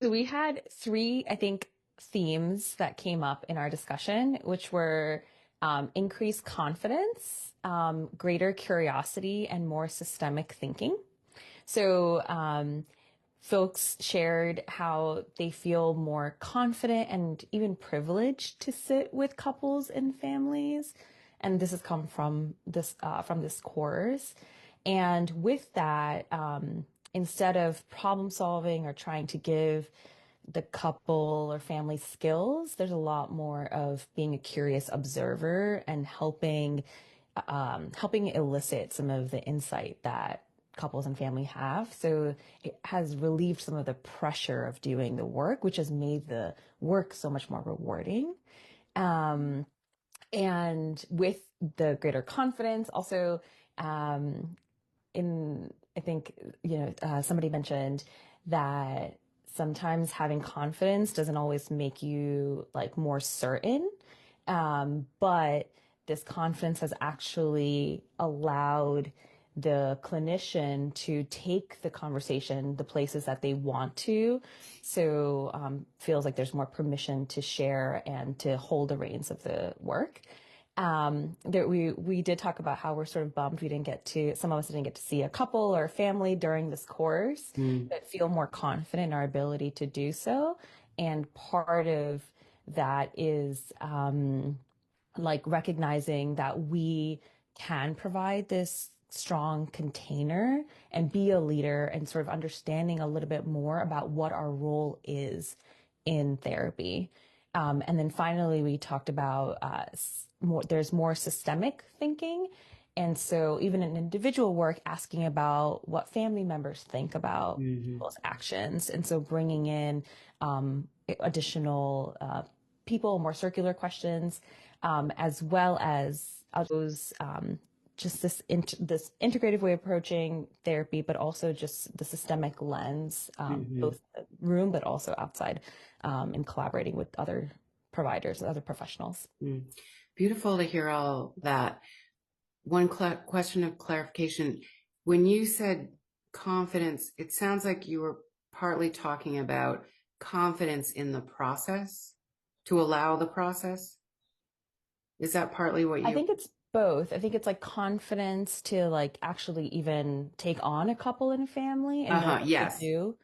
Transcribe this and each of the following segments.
We had three, I think, themes that came up in our discussion, which were increased confidence, greater curiosity, and more systemic thinking. So, folks shared how they feel more confident and even privileged to sit with couples and families. And this has come from this course. And with that, instead of problem solving or trying to give the couple or family skills, there's a lot more of being a curious observer and helping elicit some of the insight that couples and family have. So it has relieved some of the pressure of doing the work, which has made the work so much more rewarding. Um, and with the greater confidence, also, um, I think, somebody mentioned that sometimes having confidence doesn't always make you like more certain. But this confidence has actually allowed the clinician to take the conversation the places that they want to. So, feels like there's more permission to share and to hold the reins of the work. There we did talk about how we're sort of bummed we didn't get to some of us didn't get to see a couple or a family during this course, Mm. but feel more confident in our ability to do so. And part of that is like recognizing that we can provide this strong container and be a leader and sort of understanding a little bit more about what our role is in therapy. And then finally, we talked about there's more systemic thinking. And so even in individual work, asking about what family members think about Hmm. people's actions. And so bringing in additional people, more circular questions, as well as those just this integrative way of approaching therapy, but also just the systemic lens, Hmm. both room but also outside, in collaborating with other providers, other professionals. Mm. Beautiful to hear all that. One question of clarification. When you said confidence, it sounds like you were partly talking about confidence in the process to allow the process. Is that partly what I you? think it's both. I think it's like confidence to like actually even take on a couple and a family and know Uh-huh. what to Yes. do.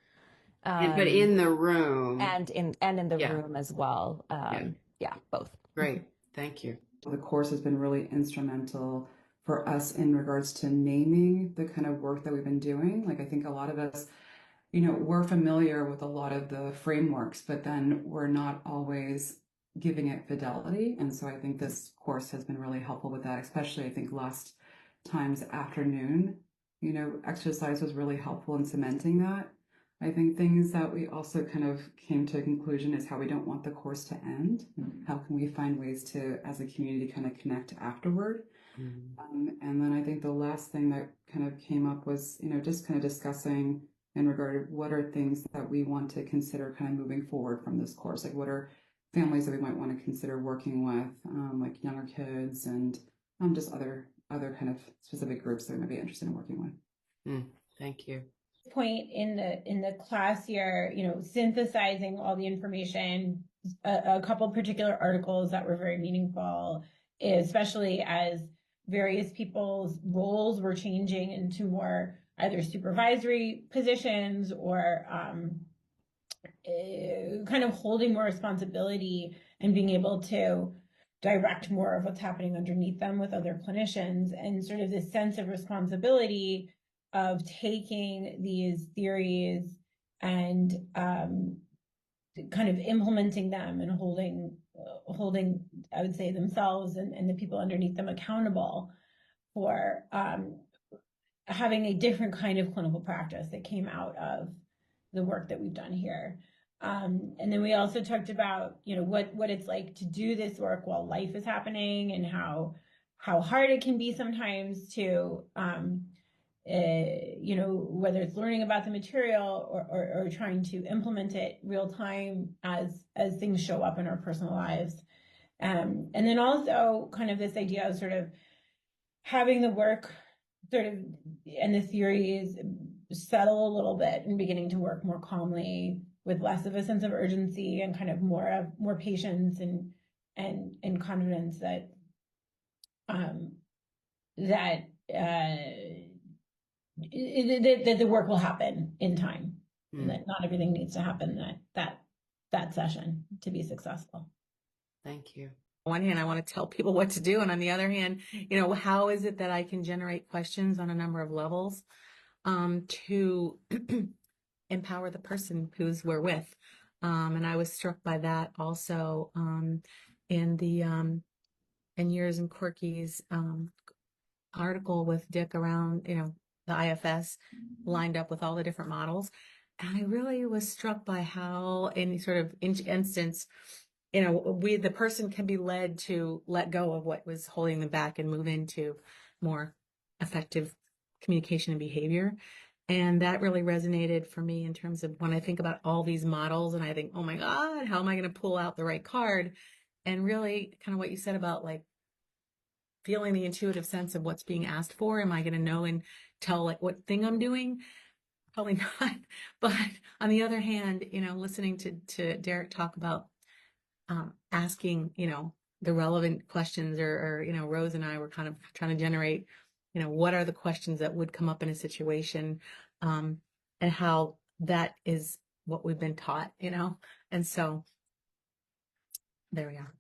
But Um, in the room. and in the Yeah. room as well. Yeah. Yeah, both. Great. Thank you. The course has been really instrumental for us in regards to naming the kind of work that we've been doing. Like, I think a lot of us, we're familiar with a lot of the frameworks, but then we're not always giving it fidelity. And so I think this course has been really helpful with that, especially I think last time's afternoon, exercise was really helpful in cementing that. I think things that we also kind of came to a conclusion is how we don't want the course to end. How can we find ways to, as a community, kind of connect afterward? Mm. And then I think the last thing that kind of came up was, just kind of discussing in regard to what are things that we want to consider kind of moving forward from this course. Like what are families that we might want to consider working with, like younger kids and just other kind of specific groups that we might be interested in working with. Mm. Thank you. Point in the class here, synthesizing all the information, a couple particular articles that were very meaningful, especially as various people's roles were changing into more either supervisory positions or kind of holding more responsibility and being able to direct more of what's happening underneath them with other clinicians, and sort of this sense of responsibility of taking these theories and kind of implementing them and holding, I would say, themselves and the people underneath them accountable for having a different kind of clinical practice that came out of the work that we've done here. And then we also talked about, what it's like to do this work while life is happening, and how hard it can be sometimes to, whether it's learning about the material or trying to implement it real time as things show up in our personal lives. And then also kind of this idea of sort of having the work sort of and the theories settle a little bit and beginning to work more calmly with less of a sense of urgency and kind of more patience and confidence that that that the work will happen in time, and that not everything needs to happen that session to be successful. Thank you. On one hand, I want to tell people what to do. And on the other hand, how is it that I can generate questions on a number of levels to empower the person who's we're with? And I was struck by that also in the in Yours and Quirky's article with Dick around, the IFS lined up with all the different models. And I really was struck by how any sort of instance, the person can be led to let go of what was holding them back and move into more effective communication and behavior. And that really resonated for me in terms of when I think about all these models and I think, oh my God, how am I going to pull out the right card? And really kind of what you said about like feeling the intuitive sense of what's being asked for. Am I going to know and tell like what thing I'm doing? Probably not. But on the other hand, listening to Derek talk about asking, the relevant questions or Rose and I were kind of trying to generate, what are the questions that would come up in a situation, and how that is what we've been taught, and so there we are.